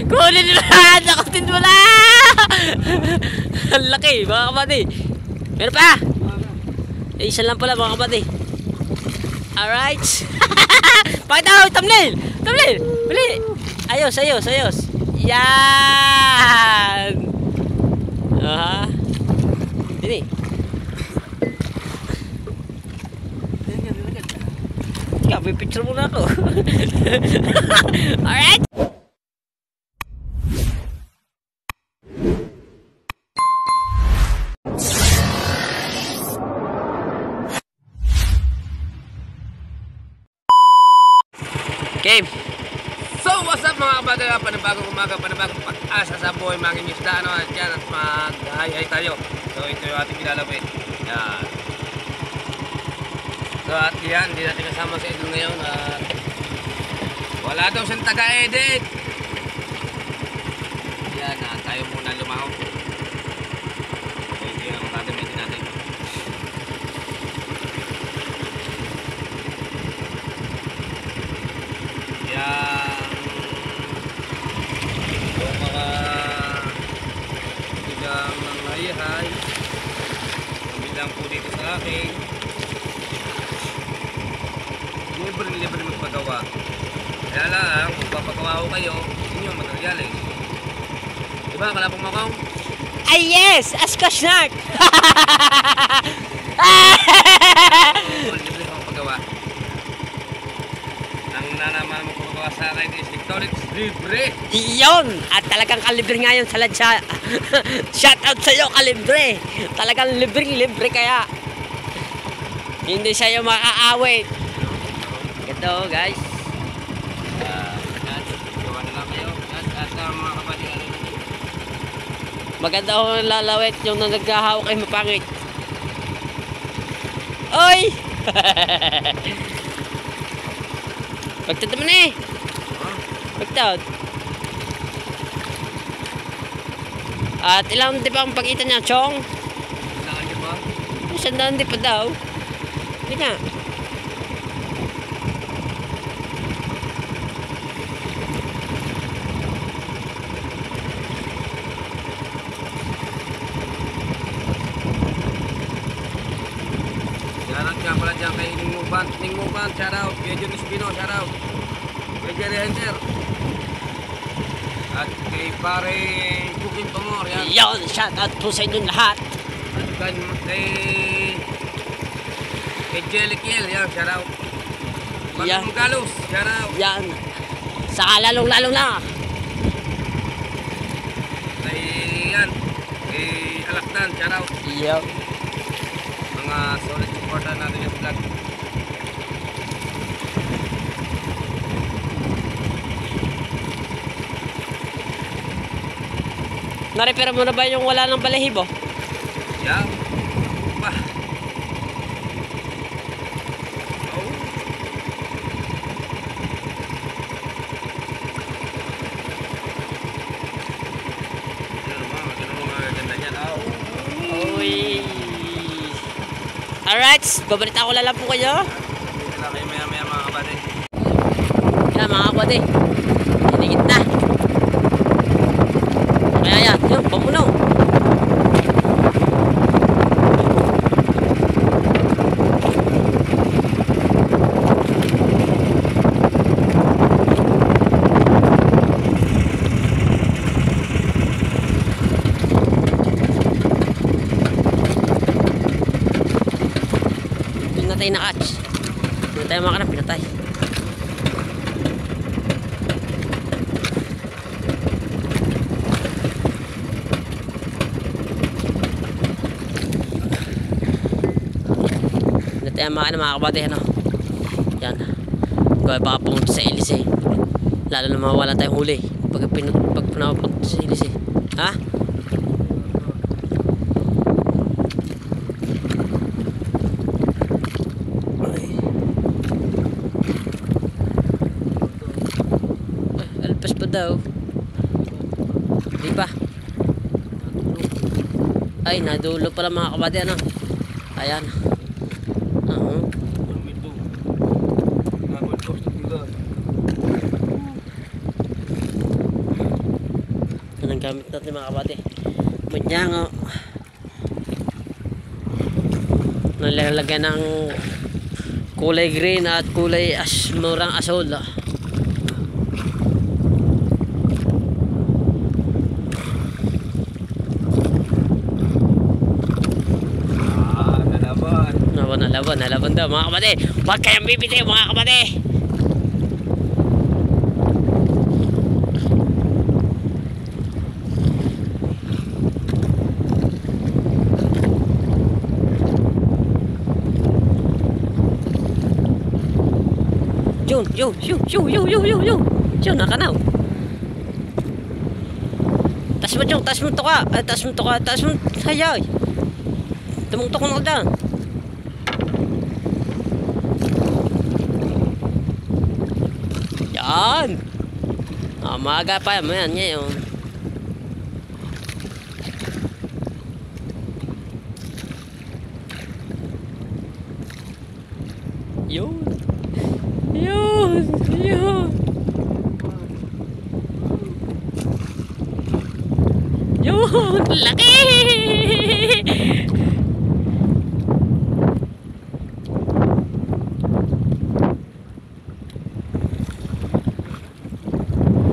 Kunin nyo na! Nakutin mo na! Ang laki mga kabady. Meron pa! Isa lang pala mga kabady. Alright. Pakita mo! Thumbnail! Thumbnail! Bili! Ayos, ayos, ayos. Yan! Dini. May picture muna ako. Alright. Game. So what's up mga kabady, panibagong umaga, panibagong pag-asa sa buhay mga inyusda, ano, dyan at mag-hi-hi tayo. So ito yung ating nilalawin. Yan. So at yan, hindi natin kasama sa idol ngayon at wala daw siyang taga-edit. Yan, tayo muna lumaw. So ito yung gagamitin natin. Yan. Yung mga bilang ng hi-hi. Bilang po dito sa akin. Libre magpagawa. Kaya lang, kung papagawa ko kayo, inyo materialis. Diba, kalapang makaw? Ay yes! Ask Snart! Libre akong pagawa. Ang nanaman mo pagawa sa akin is Victorix libre. Iyon! At talagang kalibre nga yun sa lansya. Shout out sa'yo, kalibre! Talagang libre kaya. Hindi sa'yo makaawit. Ito guys. Gawa na lang kayo. At mga kapatid, maganda ako lalawit yung nagkahawak ay mapangit. Oy! Pagtad naman eh. Pagtad. At ilang di pa ang pagkita niya, Chong? saan nyo ba? Sandaan di pa daw. Hindi nga. Shoutout nga pala dyan kay Ning Muban, shoutout. Kay John Espino, shoutout. Kay Jerry Henter. At kay pare Cooking Pamor, yan. Yon, shout out po sa inyong lahat. At kay Jelly Kiel, yan, shoutout. Yan. Pagmong Galos, shoutout. Yan. Saka lalong-lalong na. Kay yan, kay Alakdan, shoutout. Yo. Mga solid supporter natin yung vlog. Na-repair mo na ba yung wala ng balahibo? Yan. Pa. Oh. Ganda niyan. Uy. Alright, babalita ko lang po kayo. Dito lang kayo maya-maya mga kapatid. Yan mga kapatid. Hinigit na. Kaya yan, yun, pamunaw. Pinatay na catch. Pinatay mga kanang pinatay. Pinatay mga kabady, ano. Yan. Kaya baka pumunta sa ilis eh. Lalo na mawala tayong huli. Pag pinapunta sa ilis eh. Ha? Alpas pa daw. Di ba? Ay, nadulog pala mga kabady, ano. Ayan. Yan, gamit natin mga kabady. Manyango. Nalalagyan ng kulay green at kulay murang asol. Nalaban daw mga kabady. Huwag kayong bibiti mga kabady. Yun, nakanaw. Tas mo to ka. Hayay. Tumungtok na ka dyan. Yan. Maaga pa yan ngayon. Yun, laki.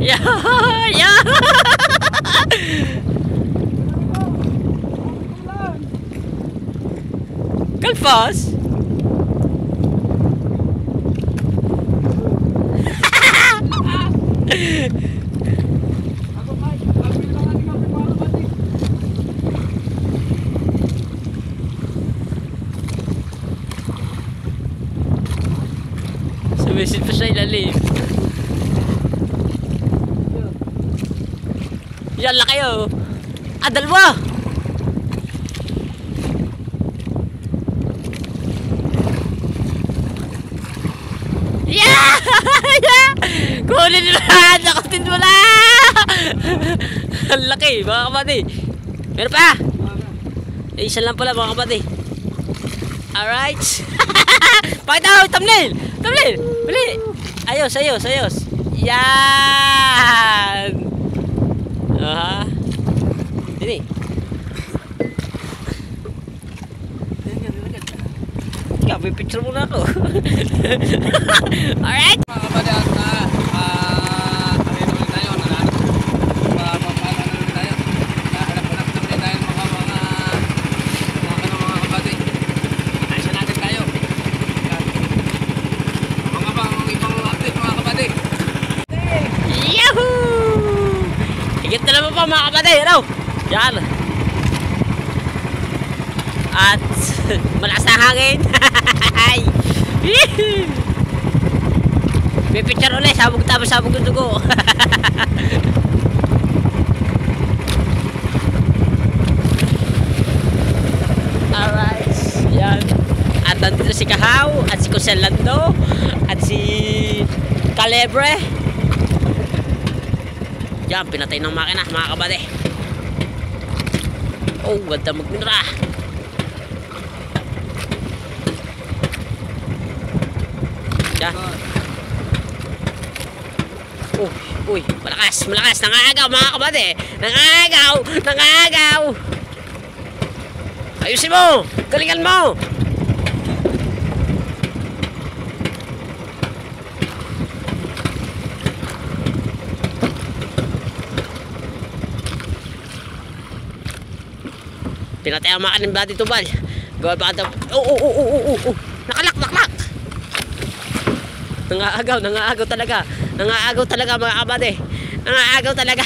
Yeah. Kalpas. Sumisid pa siya ilalim. Yan lang kayo. Dalawa. Yeah! Kunin nila. Nakatin mo na. Ang laki mga kabady. Meron pa. Isa lang pala mga kabady. Alright. Pakita ko thumbnail. Bili. Ayos. Yan. Ini. Kapi picture muna ako. Alright. Mga kabady at higit na naman pa mga kabady, ano? Yan. At malakas na hangin. May picture ulit, sabog ng dugo. Alright, yan. At nandito si Kahaw, at si Coselando, at si Calebre. Yan, pinatay ng makina mga kabady. Oh, ganda magminra. Yan. Uy, malakas. Nangagaw mga kabady. Nangagaw. Ayusin mo. Galingan mo. Pinatay ang makanin ba dito bal? Gawa ba ito? Nakalak. Nangaagaw talaga. Nangaagaw talaga mga kabady. Nangaagaw talaga.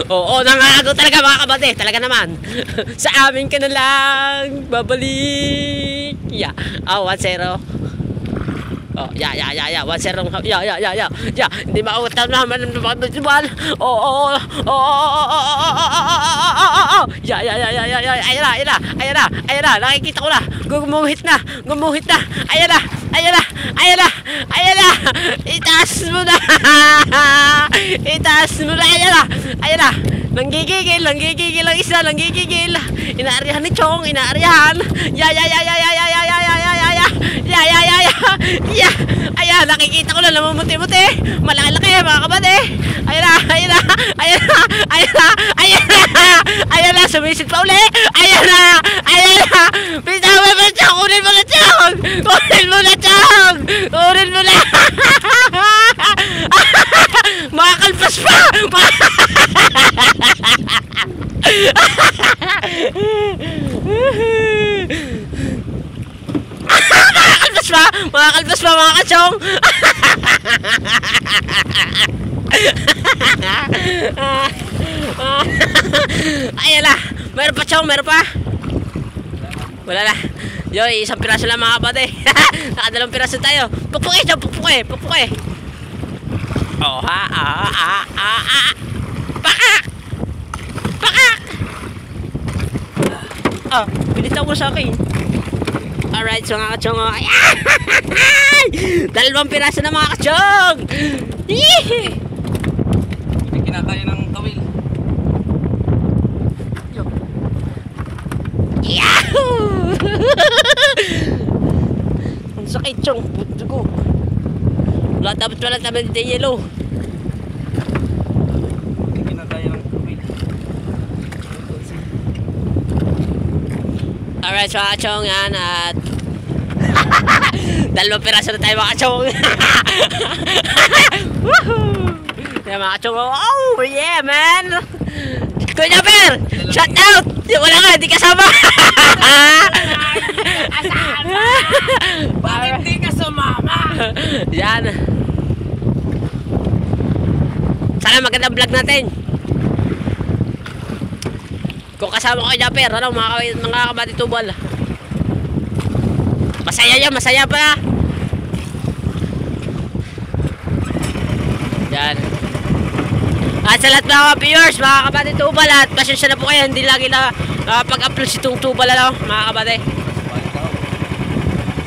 Oo, nangaagaw talaga mga kabady. Talaga naman. Sa amin ka na lang. Babalik. Yeah. 1-0. Oh, ya. 1-0. Ya. Hindi mautap naman ng pagdudubal. Oh. Ya. Ayan na. Nakikita ko na. Gumuhit na. Ayan na. Itaas mo na. Ayan na. Nanggigigil ang isa. Inaaryahan ni Chong. Ya. Yeah! Ayan, nakikita ko na namumuti-muti. Malaki-laki mga kabady. Ayan na, sumisid pa uli. Ayan na. Bitawa mo na siyang, kunin mo na. Makakalpas pa. Makakalpas pa mga kachong. Ayan na. Meron pa chong, meron pa. Wala na. Yo, isang piraso lang mga kapatid. Nakadalawang piraso tayo. Pukpuki chong, pukpuki. Oh ha, Pakak! Pinitaw mo sa akin. Alright, so mga kachong. Dalawang piraso na mga kachong. Hindi kinakaya ng tawil. Yahoo! Ang sakit chong. Dugo. Wala tabi dito yellow. Hindi kinakaya ng tawil. Alright, so mga kachong yan at dalawang piraso na tayo mga kachong. Woohoo! Yan mga kachong. Oh yeah man! Kuya Per! Shout out! Wala nga, di kasama! Bakit di ka sumama? Yan. Sana magandang vlog natin. Kung kasama ko kay Japper, ano, mga kabady tubal. Masaya pa. Yan. At sa lahat mga viewers, mga kabady tubal, at pasensya na po kayo, hindi lagi na pag-upload si itong tubal, ano, mga kabady.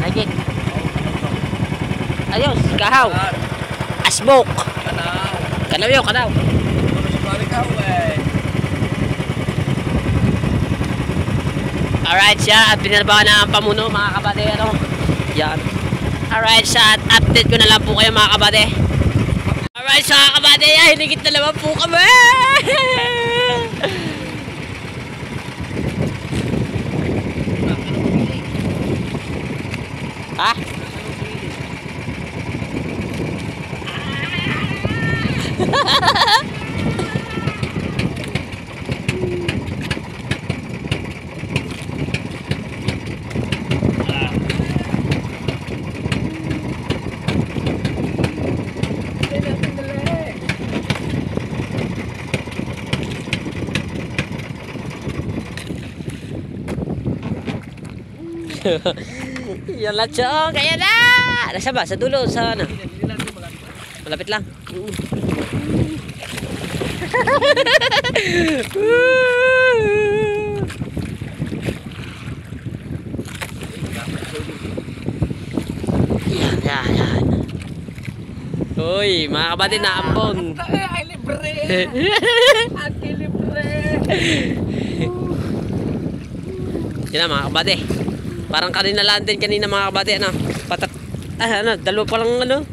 Nagig. Ayos, kahaw. Asbok. Kanaw yun, kanaw. Alright siya, at pinarbahan na ang pamuno mga kabady, ano. Yan. Alright siya, at update ko na lang po kayo mga kabady. Alright siya mga kabady, ay hinigit na naman po kami. Ha? Yan lang chong, kaya na! Nasa ba? Sa dulo, sa ano? Malapit lang. Yan. Uy, mga kabady na ambon. Ay, libre! Ate, libre! Yan na mga kabady. Parang kanina lang din kanina mga kabady, ano? Ano, dalawa pa lang ano?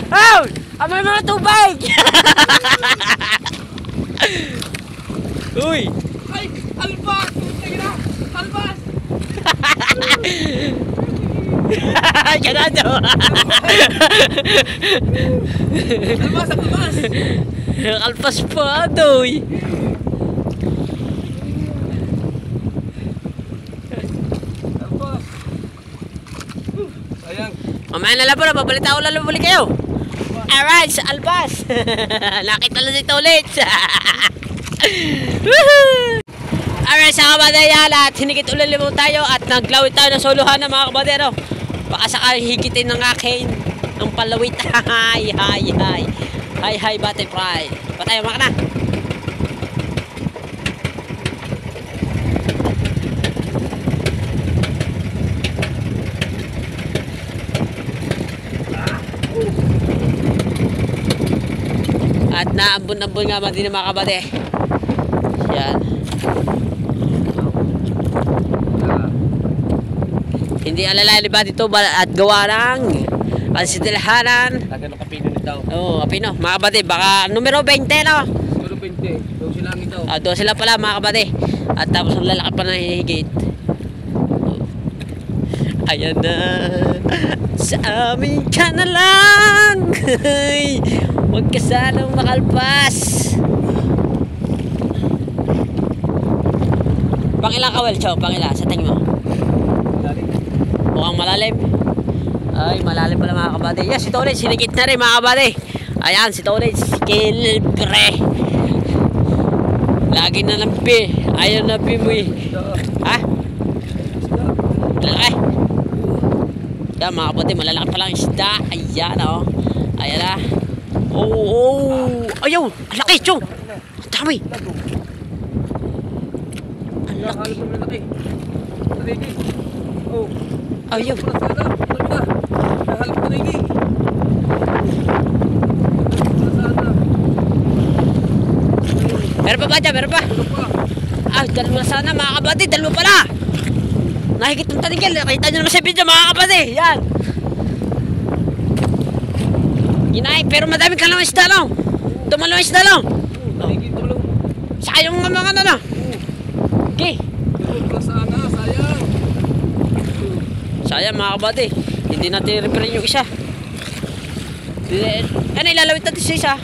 Oh! Amoy mga tubig! Uy! Ay! Albas! Tingnan! Albas! Ganado! Albas! Kalpas pa, doy! Albas! Sayang! Mamaya na lang po na, pabalita ko lang buli kayo! Alright, sa Albas! Nakita lang dito ulit! Alright, sa kabadayan at hinigit ulit mo tayo at naglawit tayo ng soluhan ng mga kabadero. Baka sakali higitin ng akin ang palawit. Hi, butterfly. Patay, maka na. naambon-ambon nga man din mga kabady. Yan. Hindi alala ba dito at gawa ng kansitilhanan. Taga ng kapino nito. Oo, kapino. Mga kabady, baka numero 20 no? Numero 20. 12 lang ito. 12 lang pala mga kabady. At tapos ang lalaki pa na hihigit. Ayan na. Sa amin ka na lang. Huwag ka sanang makalpas. Pangila ka, Welcho? Pangila, sa tingin mo? Mukhang malalim. Ay, malalim pala mga kabady. Yes, si Tolits, sinigit na rin mga kabady. Ayan, si Tolits, kilbre. Lagi na lang pi. Ayaw na pi mo eh. Ha? Lalaki. Yan mga kabady, malalaki palang isda. Ayan o. Ayan na. Oh. Ayaw, ang laki, chong. Ang dami. Ang laki. Ayaw. Meron pa ba dyan? Meron pa? Ay, dalawa sana mga kabady. Dalawa pala. Nahigit ng tanigil. Nakita nyo naman sa video mga kabady. Yan. Ginay. Pero madami ka lang isda lang. Tumalong isda lang. Sayang nga mga ano. Okay. Sayang mga kabady. Hindi natin repair yung isa. Ano ilalawit natin sa isa?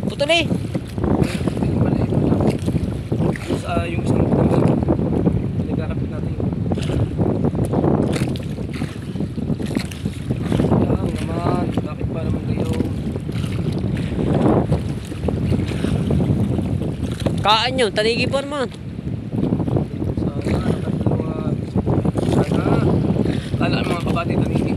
Putol eh. Yung isang tanggal. Nagkakapit natin. Yan naman. Bakit pa naman kayo? Kaan yun. Tanigi po naman. Kala ang mga kabady tanigi.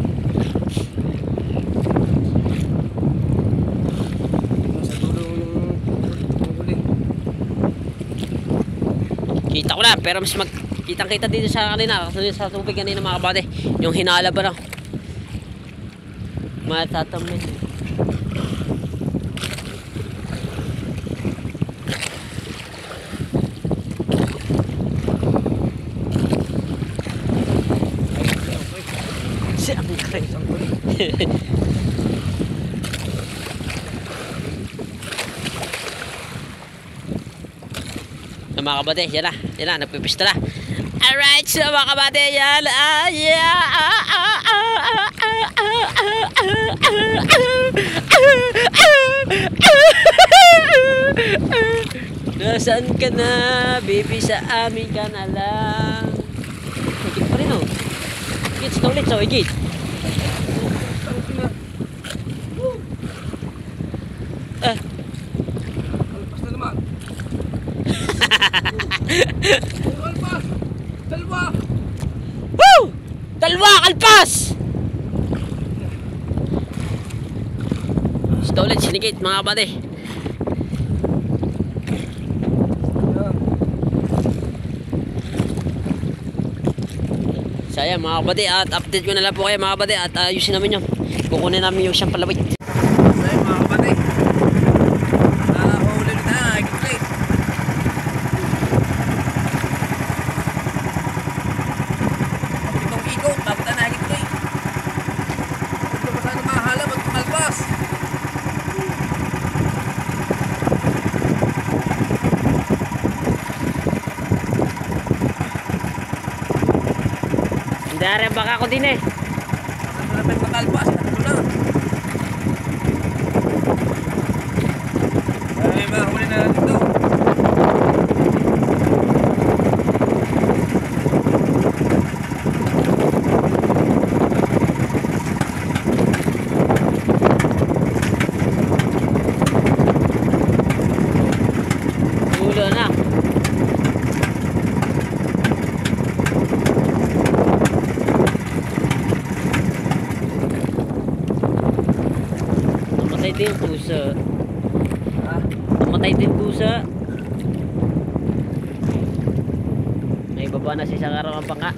Kita ko na, pero mas kitang-kita dito sa kanina, sa tubig kanina mga kabady. Yung hinala ba na? Matatamin. Siyang kay. Mga kabady, yan na, nagpipista na. Alright, so mga kabady, yan. Nasaan ka na, baby, sa amin ka na lang. Higit pa rin, oh. Higit, sa ulit, so higit. Alpas! Dalawa! Woo! Dalawa, kalpas! Ito ulit, sinigit mga kabady. Sayang mga kabady, at update ko na lang po kayo mga kabady, at ayusin namin yun. Kukunin namin yung siyang palawit. Sayang mga kabady. Huli na, higit. Dari baka ako din eh. Dapat makalpas. Ito na. Ay, mahuli na natin ito. Ulo na. Namatay din yung pusa. Ha? Namatay din pusa. May baba na si Sakarang ang bangka.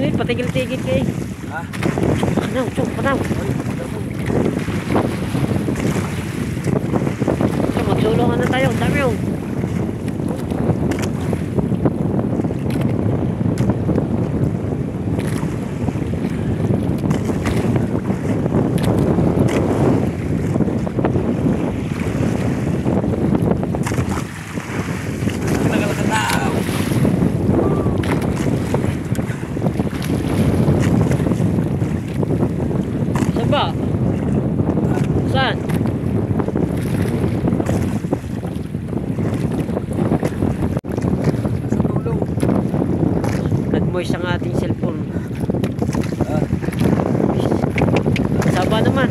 Tigil, patigil-tigil kayo. Ha? Panaw, chong, panaw. So, magsulungan na tayo. Dami yung. Saan ba? Saan? Nag-moist ang ating cellphone. Saba naman.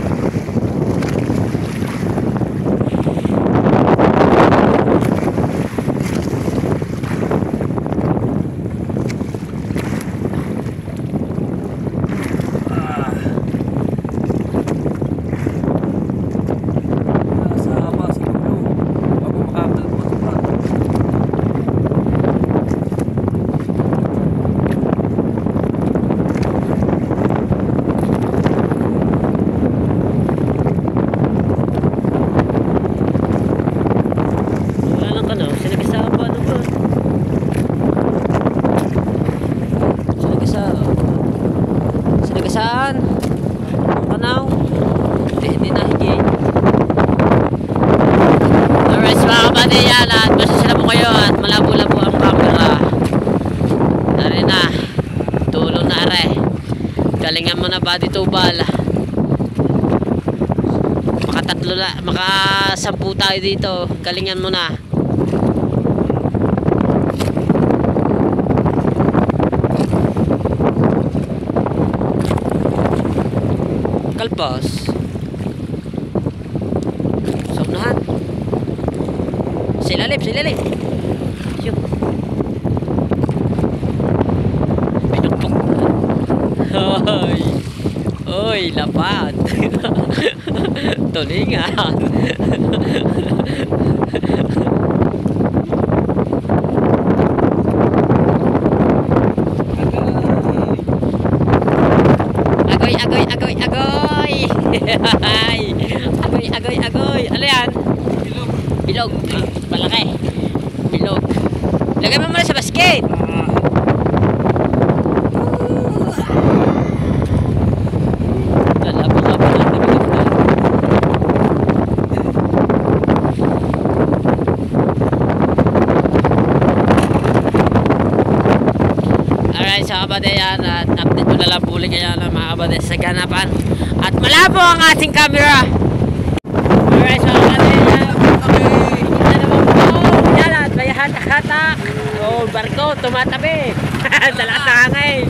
Saan? Panaw? Hindi na higit. Alright mga kapatid, yan at masasala po kayo at malabo-labo ang camera. Dari na. Tulong na are. Galingan mo na body tubal. Makatatlo na, makasampu tayo dito. Galingan mo na. Kalpas sa unahan, sa ilalim yun, pinukpok. Oy, lapat. Tulingan. Agoy. Ano yan? Bilog. Malaki. Bilog. Lagay mo muna sa basket. Alright, so kapatid yan. At update ko na lang puli kayo ng mga kapatid sa ganapan. At malabo ang ating camera. Alright, so kapatid yan. Hindi na naman po. Yan at may hatak-hatak. Oh, barko, tumatabi. Sa lakas ng hangin.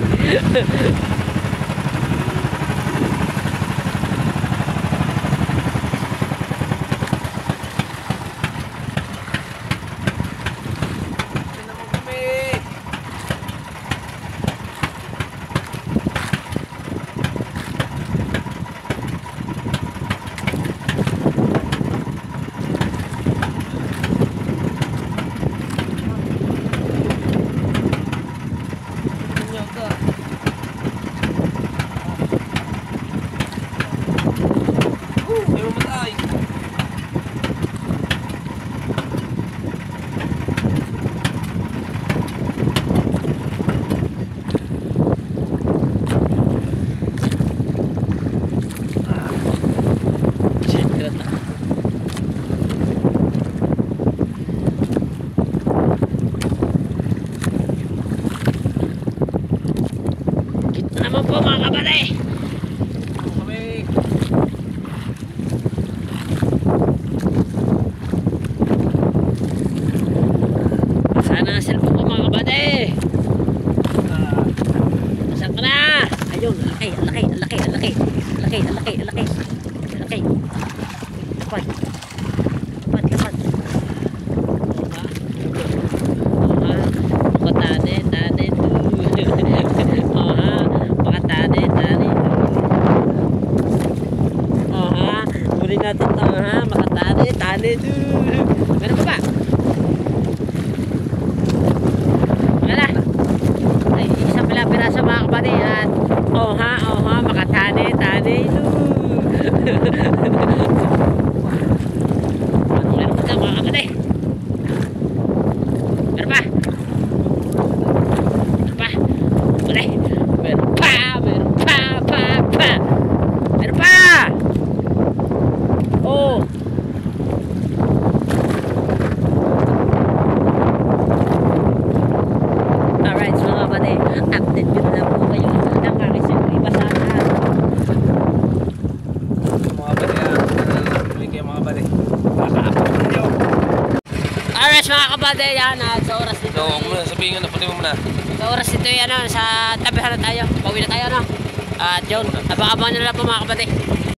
Naman po mga kapatid. Sana ang cellphone ko mga kapatid. Saan ka na? Ayun, alaki. Lapad. Tane. Huli natin ito, makatane. Meron pa ba? Wala na. Ay, isang pala pirasa mga kapatid. Yan. Oha, makatane, tane. Ano meron pa mga kapatid? Meron pa? Meron pa? Ulay. Meron pa! Meron pa! Meron pa! Oh! Alright, so mga kapatid, update ko na lang po kayo ng kakasimuli basahan. Mga kapatid, tuloy kayo mga kapatid. Kaka-upload nyo. Alright mga kapatid, yan at sa oras nito. So, muna sabihin nga, napunin mo muna. Sa oras nito yan, sa tabihan na tayo. Pauwi na tayo, no? At yun, abang-abang nyo na lang po mga kapatid.